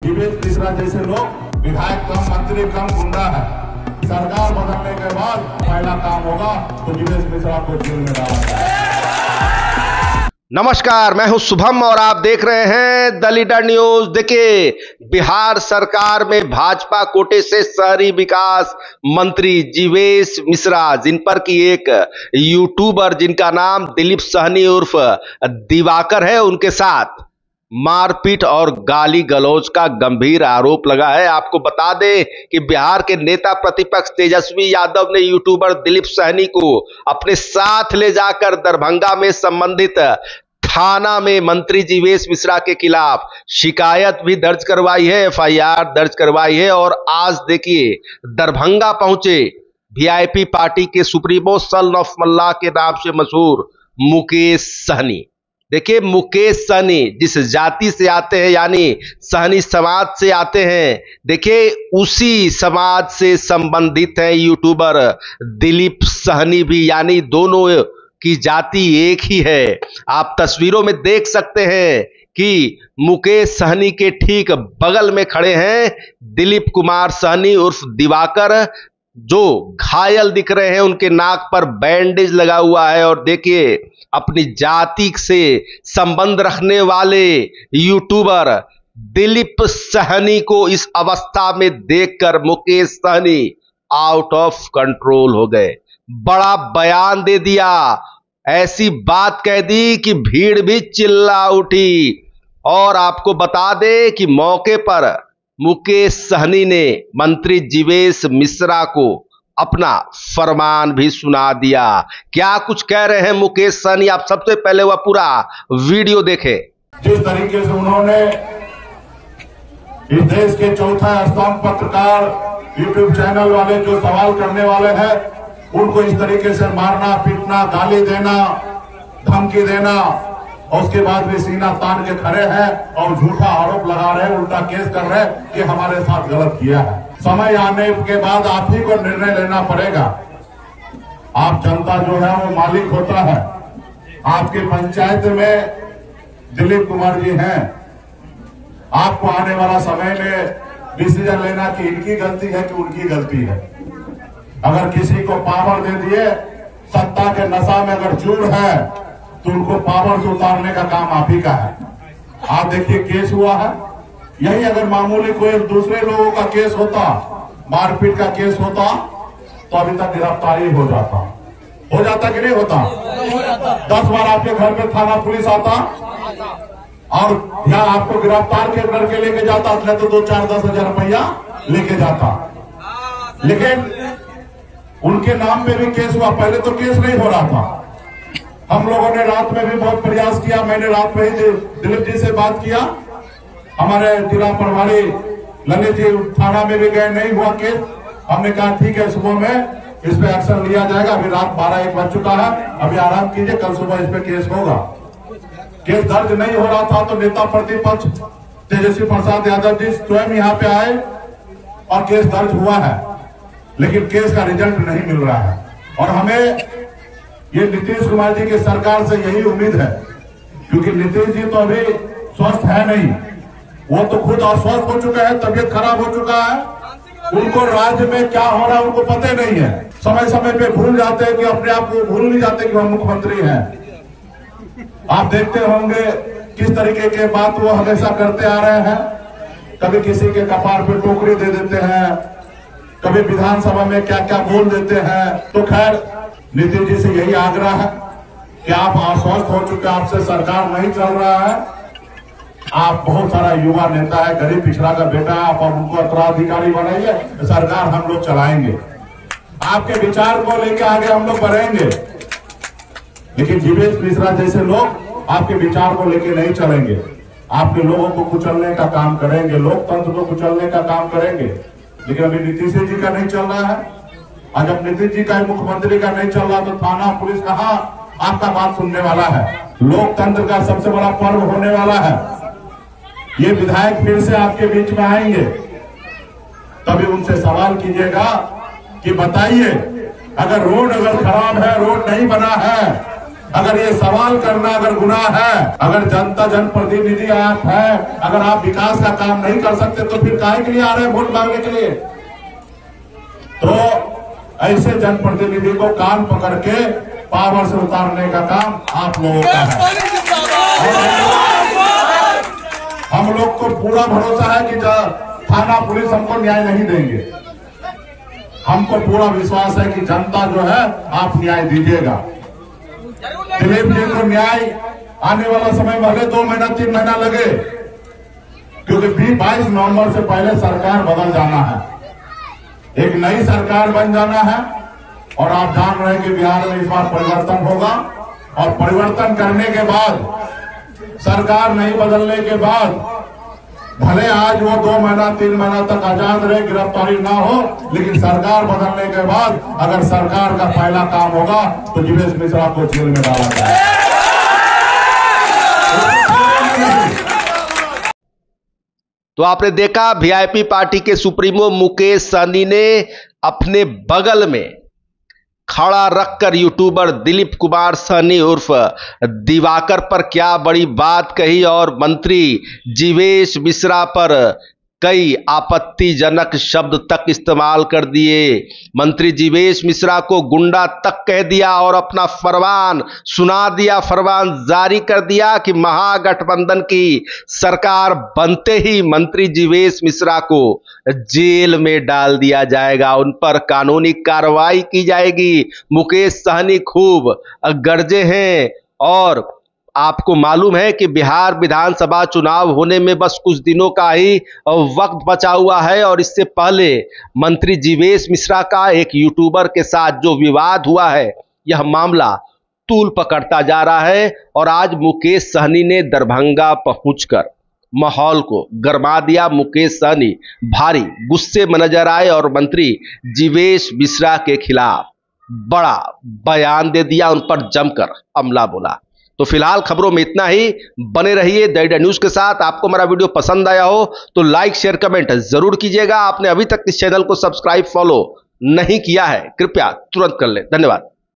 जीवेश मिश्रा जैसे लोग विधायक कम, मंत्री कम, गुंडा है। सरकार बदलने के बाद पहला काम होगा तो जीवेश मिश्रा को जेल में डाला जाए। नमस्कार, मैं हूं शुभम और आप देख रहे हैं द लीडर न्यूज। देखिए, बिहार सरकार में भाजपा कोटे से शहरी विकास मंत्री जीवेश मिश्रा, जिन पर की एक यूट्यूबर जिनका नाम दिलीप सहनी उर्फ दिवाकर है, उनके साथ मारपीट और गाली गलौज का गंभीर आरोप लगा है। आपको बता दें कि बिहार के नेता प्रतिपक्ष तेजस्वी यादव ने यूट्यूबर दिलीप सहनी को अपने साथ ले जाकर दरभंगा में संबंधित थाना में मंत्री जीवेश मिश्रा के खिलाफ शिकायत भी दर्ज करवाई है, एफआईआर दर्ज करवाई है। और आज देखिए, दरभंगा पहुंचे वीआईपी पार्टी के सुप्रीमो सन ऑफ मल्लाह के नाम से मशहूर मुकेश सहनी। देखिए, मुकेश सहनी जिस जाति से आते हैं, यानी सहनी समाज से आते हैं, देखिए उसी समाज से संबंधित है यूट्यूबर दिलीप सहनी भी, यानी दोनों की जाति एक ही है। आप तस्वीरों में देख सकते हैं कि मुकेश सहनी के ठीक बगल में खड़े हैं दिलीप कुमार सहनी उर्फ दिवाकर, जो घायल दिख रहे हैं। उनके नाक पर बैंडेज लगा हुआ है। और देखिए, अपनी जाति से संबंध रखने वाले यूट्यूबर दिलीप सहनी को इस अवस्था में देखकर Mukesh Sahani out of control हो गए। बड़ा बयान दे दिया, ऐसी बात कह दी कि भीड़ भी चिल्ला उठी। और आपको बता दें कि मौके पर मुकेश सहनी ने मंत्री जीवेश मिश्रा को अपना फरमान भी सुना दिया। क्या कुछ कह रहे हैं मुकेश सहनी, आप सबसे पहले वह पूरा वीडियो देखें। जिस तरीके से उन्होंने इस देश के चौथा स्तंभ पत्रकार, यूट्यूब चैनल वाले जो सवाल करने वाले हैं, उनको इस तरीके से मारना, पीटना, गाली देना, धमकी देना, और उसके बाद भी सीना तान के खड़े हैं और झूठा आरोप लगा रहे हैं, उल्टा केस कर रहे हैं कि हमारे साथ गलत किया है। समय आने के बाद आप ही को निर्णय लेना पड़ेगा। आप जनता जो है वो मालिक होता है। आपके पंचायत में दिलीप कुमार जी हैं। आपको आने वाला समय में डिसीजन लेना कि इनकी गलती है कि उनकी गलती है। अगर किसी को पावर दे दिए, सत्ता के नशा में अगर चूर है, तो उनको पावर से उतारने का काम आप ही का है। आप देखिए, केस हुआ है। यही अगर मामूली कोई दूसरे लोगों का केस होता, मारपीट का केस होता, तो अभी तक गिरफ्तारी हो जाता कि नहीं होता? 10 बार आपके घर पे थाना पुलिस आता और या आपको गिरफ्तार के करके लेके जाता, तो 2-4-10 हजार रुपया लेके जाता। लेकिन उनके नाम पे भी केस हुआ। पहले तो केस नहीं हो रहा था। हम लोगों ने रात में भी बहुत प्रयास किया। मैंने रात में ही दिलीप जी से बात किया। हमारे जिला प्रभारी ललित जी थाना में भी गए, नहीं हुआ केस। हमने कहा ठीक है, सुबह में इस पे एक्शन लिया जाएगा। अभी रात 12-1 बज चुका है, अभी आराम कीजिए, कल सुबह इस पे केस होगा। केस दर्ज नहीं हो रहा था तो नेता प्रतिपक्ष तेजस्वी प्रसाद यादव जी स्वयं यहाँ पे आए और केस दर्ज हुआ है, लेकिन केस का रिजल्ट नहीं मिल रहा है। और हमें ये नीतीश कुमार जी की सरकार से यही उम्मीद है, क्योंकि नीतीश जी तो अभी स्वस्थ है नहीं, वो तो खुद अस्वस्थ हो चुके हैं, तबियत खराब हो चुका है। उनको राज्य में क्या हो रहा है उनको पता नहीं है। समय समय पे भूल जाते हैं कि अपने आप को भूल नहीं जाते कि हम मुख्यमंत्री हैं। आप देखते होंगे किस तरीके के बात वो हमेशा करते आ रहे हैं। कभी किसी के कपार पे टोकरी दे देते हैं, कभी विधानसभा में क्या क्या बोल देते हैं। तो खैर, नीतीश जी से यही आग्रह है कि आप अस्वस्थ हो चुके, आपसे सरकार नहीं चल रहा है। आप बहुत सारा युवा नेता है, गरीब पिछड़ा का बेटा है, आप उनको उत्तराधिकारी बनाइए, सरकार हम लोग चलाएंगे। आपके विचार को लेकर आगे हम लोग बढ़ेंगे। लेकिन जीवेश मिश्रा जैसे लोग आपके विचार को लेकर नहीं चलेंगे। आपके लोगों को कुचलने का काम करेंगे, लोकतंत्र को कुचलने का काम करेंगे। लेकिन अभी नीतीश जी का नहीं चल रहा है। और जब नीतीश जी का, मुख्यमंत्री का नहीं चल रहा, तो थाना पुलिस कहाँ आपका बात सुनने वाला है? लोकतंत्र का सबसे बड़ा पर्व होने वाला है। ये विधायक फिर से आपके बीच में आएंगे, तभी उनसे सवाल कीजिएगा कि बताइए, अगर रोड खराब है, रोड नहीं बना है, अगर ये सवाल करना अगर गुनाह है, अगर जनता जनप्रतिनिधि आप है, अगर आप विकास का काम नहीं कर सकते तो फिर काहे के लिए आ रहे हैं वोट मांगने के लिए? तो ऐसे जनप्रतिनिधि को कान पकड़ के पावर से उतारने का काम आप लोगों का है। हम लोग को पूरा भरोसा है कि थाना पुलिस हमको न्याय नहीं देंगे। हमको पूरा विश्वास है कि जनता जो है आप न्याय दीजिएगा। दिलीप जी को न्याय आने वाला समय भले 2 महीना 3 महीना लगे, क्योंकि 22 नवंबर से पहले सरकार बदल जाना है, एक नई सरकार बन जाना है। और आप जान रहे हैं कि बिहार में इस बार परिवर्तन होगा, और परिवर्तन करने के बाद, सरकार नहीं बदलने के बाद, भले आज वो 2 महीना 3 महीना तक आजाद रहे, गिरफ्तारी ना हो, लेकिन सरकार बदलने के बाद अगर सरकार का पहला काम होगा तो जीवेश मिश्रा को जेल में डाला जाए। तो आपने देखा वीआईपी पार्टी के सुप्रीमो मुकेश सहनी ने अपने बगल में खड़ा रखकर यूट्यूबर दिलीप कुमार सहनी उर्फ दिवाकर पर क्या बड़ी बात कही और मंत्री जीवेश मिश्रा पर कई आपत्तिजनक शब्द तक इस्तेमाल कर दिए। मंत्री जीवेश मिश्रा को गुंडा तक कह दिया और अपना फरमान सुना दिया, फरमान जारी कर दिया कि महागठबंधन की सरकार बनते ही मंत्री जीवेश मिश्रा को जेल में डाल दिया जाएगा, उन पर कानूनी कार्रवाई की जाएगी। मुकेश सहनी खूब गरजे हैं और आपको मालूम है कि बिहार विधानसभा चुनाव होने में बस कुछ दिनों का ही वक्त बचा हुआ है और इससे पहले मंत्री जीवेश मिश्रा का एक यूट्यूबर के साथ जो विवाद हुआ है, यह मामला तूल पकड़ता जा रहा है। और आज मुकेश सहनी ने दरभंगा पहुंचकर माहौल को गरमा दिया। मुकेश सहनी भारी गुस्से में नजर आए और मंत्री जीवेश मिश्रा के खिलाफ बड़ा बयान दे दिया, उन पर जमकर हमला बोला। तो फिलहाल खबरों में इतना ही। बने रहिए द लीडर न्यूज के साथ। आपको मेरा वीडियो पसंद आया हो तो लाइक शेयर कमेंट जरूर कीजिएगा। आपने अभी तक इस चैनल को सब्सक्राइब फॉलो नहीं किया है, कृपया तुरंत कर ले। धन्यवाद।